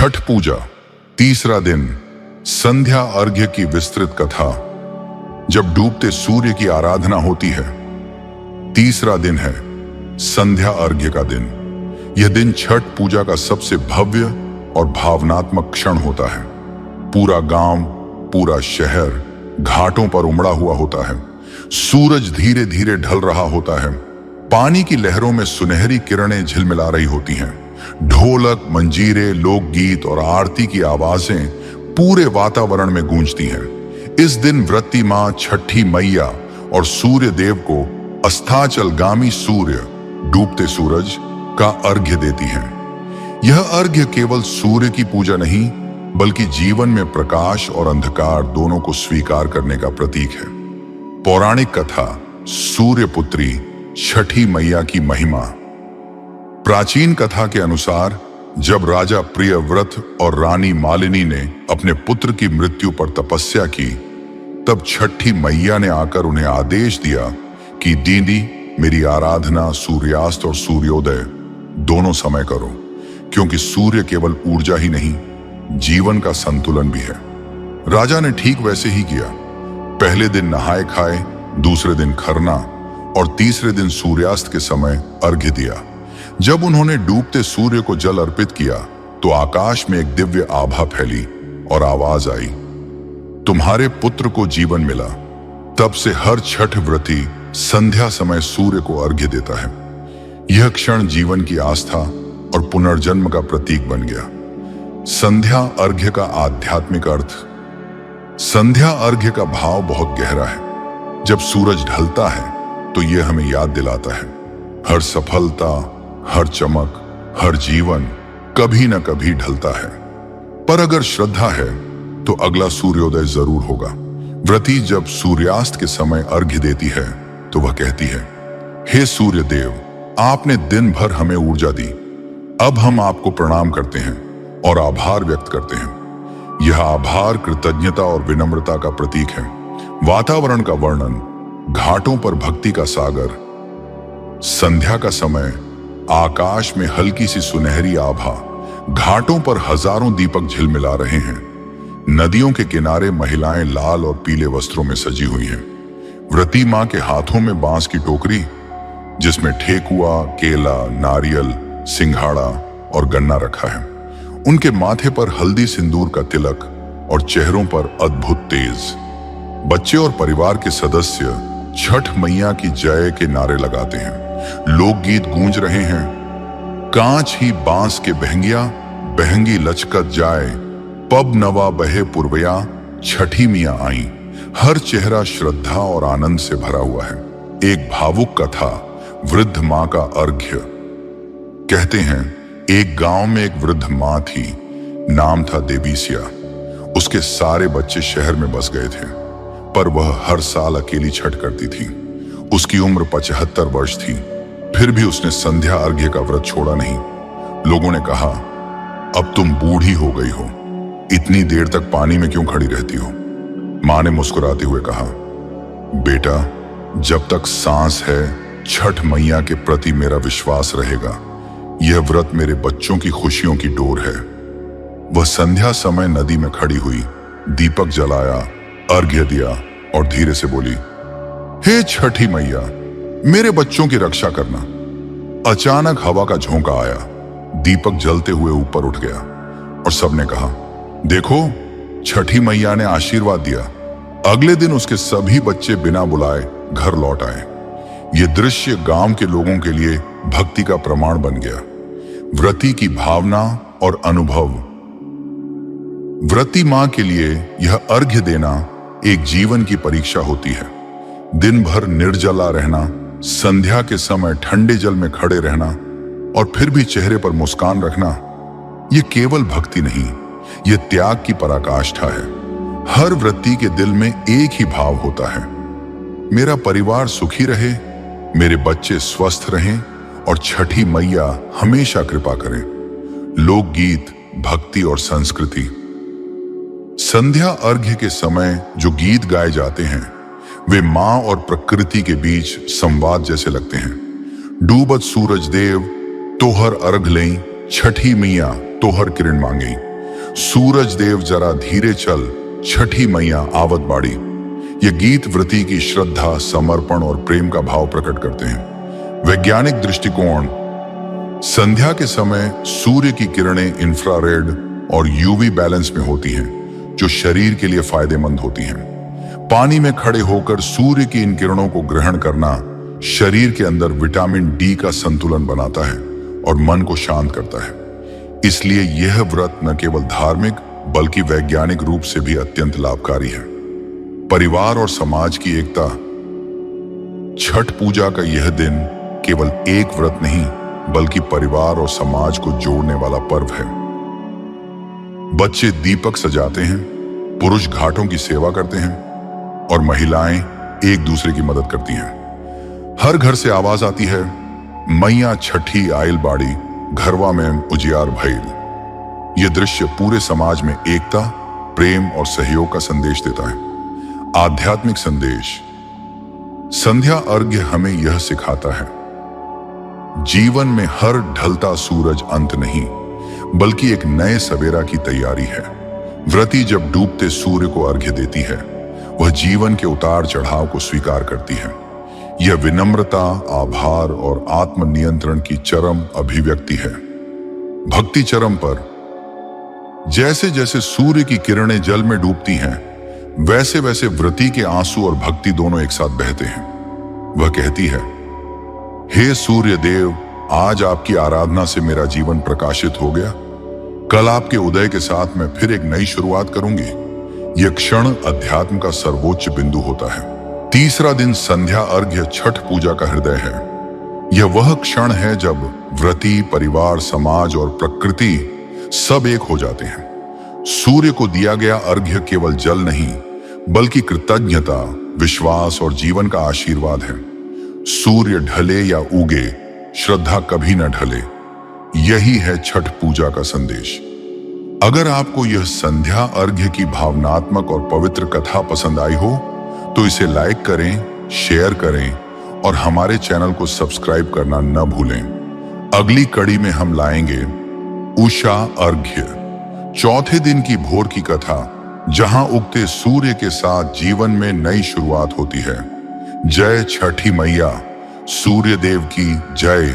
छठ पूजा तीसरा दिन, संध्या अर्घ्य की विस्तृत कथा। जब डूबते सूर्य की आराधना होती है। तीसरा दिन है संध्या अर्घ्य का दिन। यह दिन छठ पूजा का सबसे भव्य और भावनात्मक क्षण होता है। पूरा गांव, पूरा शहर घाटों पर उमड़ा हुआ होता है। सूरज धीरे धीरे ढल रहा होता है। पानी की लहरों में सुनहरी किरणें झिलमिला रही होती हैं। ढोलक, मंजीरे, लोकगीत और आरती की आवाजें पूरे वातावरण में गूंजती हैं। इस दिन व्रती मां छठी मैया और सूर्य देव को अस्ताचलगामी सूर्य, डूबते सूरज का अर्घ्य देती हैं। यह अर्घ्य केवल सूर्य की पूजा नहीं, बल्कि जीवन में प्रकाश और अंधकार दोनों को स्वीकार करने का प्रतीक है। पौराणिक कथा, सूर्य पुत्री छठी मैया की महिमा। प्राचीन कथा के अनुसार जब राजा प्रियव्रत और रानी मालिनी ने अपने पुत्र की मृत्यु पर तपस्या की, तब छठी मैया ने आकर उन्हें आदेश दिया कि दीदी, मेरी आराधना सूर्यास्त और सूर्योदय दोनों समय करो, क्योंकि सूर्य केवल ऊर्जा ही नहीं, जीवन का संतुलन भी है। राजा ने ठीक वैसे ही किया। पहले दिन नहाए खाए, दूसरे दिन खरना और तीसरे दिन सूर्यास्त के समय अर्घ्य दिया। जब उन्होंने डूबते सूर्य को जल अर्पित किया, तो आकाश में एक दिव्य आभा फैली और आवाज आई, तुम्हारे पुत्र को जीवन मिला। तब से हर छठ व्रती संध्या समय सूर्य को अर्घ्य देता है। यह क्षण जीवन की आस्था और पुनर्जन्म का प्रतीक बन गया। संध्या अर्घ्य का आध्यात्मिक अर्थ। संध्या अर्घ्य का भाव बहुत गहरा है। जब सूरज ढलता है तो यह हमें याद दिलाता है, हर सफलता, हर चमक, हर जीवन कभी न कभी ढलता है। पर अगर श्रद्धा है तो अगला सूर्योदय जरूर होगा। व्रती जब सूर्यास्त के समय अर्घ्य देती है तो वह कहती है, हे सूर्य देव, आपने दिन भर हमें ऊर्जा दी। अब हम आपको प्रणाम करते हैं और आभार व्यक्त करते हैं। यह आभार कृतज्ञता और विनम्रता का प्रतीक है। वातावरण का वर्णन, घाटों पर भक्ति का सागर। संध्या का समय, आकाश में हल्की सी सुनहरी आभा, घाटों पर हजारों दीपक झिलमिला रहे हैं। नदियों के किनारे महिलाएं लाल और पीले वस्त्रों में सजी हुई हैं। व्रती मां के हाथों में बांस की टोकरी, जिसमें ठेकुआ, केला, नारियल, सिंघाड़ा और गन्ना रखा है। उनके माथे पर हल्दी सिंदूर का तिलक और चेहरों पर अद्भुत तेज। बच्चे और परिवार के सदस्य छठ मैया की जय के नारे लगाते हैं। लोकगीत गूंज रहे हैं, कांच ही बांस के बहंगिया, बहंगी लचकत जाए, पब नवा बहे पुरवया, छठी मियां आई। हर चेहरा श्रद्धा और आनंद से भरा हुआ है। एक भावुक कथा, वृद्ध मां का अर्घ्य। कहते हैं, एक गांव में एक वृद्ध मां थी। नाम था देवीसिया। उसके सारे बच्चे शहर में बस गए थे, पर वह हर साल अकेली छठ करती थी। उसकी उम्र 75 वर्ष थी, फिर भी उसने संध्या अर्घ्य का व्रत छोड़ा नहीं। लोगों ने कहा, अब तुम बूढ़ी हो गई हो, इतनी देर तक पानी में क्यों खड़ी रहती हो? मां ने मुस्कुराते हुए कहा, बेटा, जब तक सांस है, छठ मैया के प्रति मेरा विश्वास रहेगा। यह व्रत मेरे बच्चों की खुशियों की डोर है। वह संध्या समय नदी में खड़ी हुई, दीपक जलाया, अर्घ्य दिया और धीरे से बोली, हे छठी मैया, मेरे बच्चों की रक्षा करना। अचानक हवा का झोंका आया, दीपक जलते हुए ऊपर उठ गया और सबने कहा, देखो, छठी मैया ने आशीर्वाद दिया। अगले दिन उसके सभी बच्चे बिना बुलाए घर लौट आए। यह दृश्य गांव के लोगों के लिए भक्ति का प्रमाण बन गया। व्रती की भावना और अनुभव। व्रती मां के लिए यह अर्घ्य देना एक जीवन की परीक्षा होती है। दिन भर निर्जला रहना, संध्या के समय ठंडे जल में खड़े रहना और फिर भी चेहरे पर मुस्कान रखना, यह केवल भक्ति नहीं, यह त्याग की पराकाष्ठा है। हर व्रती के दिल में एक ही भाव होता है, मेरा परिवार सुखी रहे, मेरे बच्चे स्वस्थ रहें और छठी मैया हमेशा कृपा करें। लोकगीत, भक्ति और संस्कृति। संध्या अर्घ्य के समय जो गीत गाए जाते हैं, वे मां और प्रकृति के बीच संवाद जैसे लगते हैं। डूबत सूरज देव, तोहर अर्घ लें, छठी मियाँ तोहर किरण मांगे। सूरज देव जरा धीरे चल, छठी मैया आवत बाड़ी। ये गीत व्रती की श्रद्धा, समर्पण और प्रेम का भाव प्रकट करते हैं। वैज्ञानिक दृष्टिकोण: संध्या के समय सूर्य की किरणें इंफ्रारेड और यूवी बैलेंस में होती हैं, जो शरीर के लिए फायदेमंद होती हैं। पानी में खड़े होकर सूर्य की इन किरणों को ग्रहण करना शरीर के अंदर विटामिन डी का संतुलन बनाता है और मन को शांत करता है। इसलिए यह व्रत न केवल धार्मिक बल्कि वैज्ञानिक रूप से भी अत्यंत लाभकारी है। परिवार और समाज की एकता: छठ पूजा का यह दिन केवल एक व्रत नहीं बल्कि परिवार और समाज को जोड़ने वाला पर्व है। बच्चे दीपक सजाते हैं, पुरुष घाटों की सेवा करते हैं और महिलाएं एक दूसरे की मदद करती हैं। हर घर से आवाज आती है, मैया छठी आइल बाड़ी, घरवा में उजियार भइल। यह दृश्य पूरे समाज में एकता, प्रेम और सहयोग का संदेश देता है। आध्यात्मिक संदेश: संध्या अर्घ्य हमें यह सिखाता है, जीवन में हर ढलता सूरज अंत नहीं बल्कि एक नए सवेरा की तैयारी है। व्रती जब डूबते सूर्य को अर्घ्य देती है, वह जीवन के उतार चढ़ाव को स्वीकार करती है। यह विनम्रता, आभार और आत्मनियंत्रण की चरम अभिव्यक्ति है। भक्ति चरम पर: जैसे जैसे सूर्य की किरणें जल में डूबती हैं, वैसे वैसे व्रती के आंसू और भक्ति दोनों एक साथ बहते हैं। वह कहती है, हे सूर्य देव, आज आपकी आराधना से मेरा जीवन प्रकाशित हो गया। कल आपके उदय के साथ मैं फिर एक नई शुरुआत करूंगी। यह क्षण अध्यात्म का सर्वोच्च बिंदु होता है। तीसरा दिन संध्या अर्घ्य छठ पूजा का हृदय है। यह वह क्षण है जब व्रती, परिवार, समाज और प्रकृति सब एक हो जाते हैं। सूर्य को दिया गया अर्घ्य केवल जल नहीं बल्कि कृतज्ञता, विश्वास और जीवन का आशीर्वाद है। सूर्य ढले या उगे, श्रद्धा कभी न ढले। यही है छठ पूजा का संदेश। अगर आपको यह संध्या अर्घ्य की भावनात्मक और पवित्र कथा पसंद आई हो तो इसे लाइक करें, शेयर करें और हमारे चैनल को सब्सक्राइब करना न भूलें। अगली कड़ी में हम लाएंगे उषा अर्घ्य, चौथे दिन की भोर की कथा, जहां उगते सूर्य के साथ जीवन में नई शुरुआत होती है। जय छठी मैया, सूर्य देव की जय।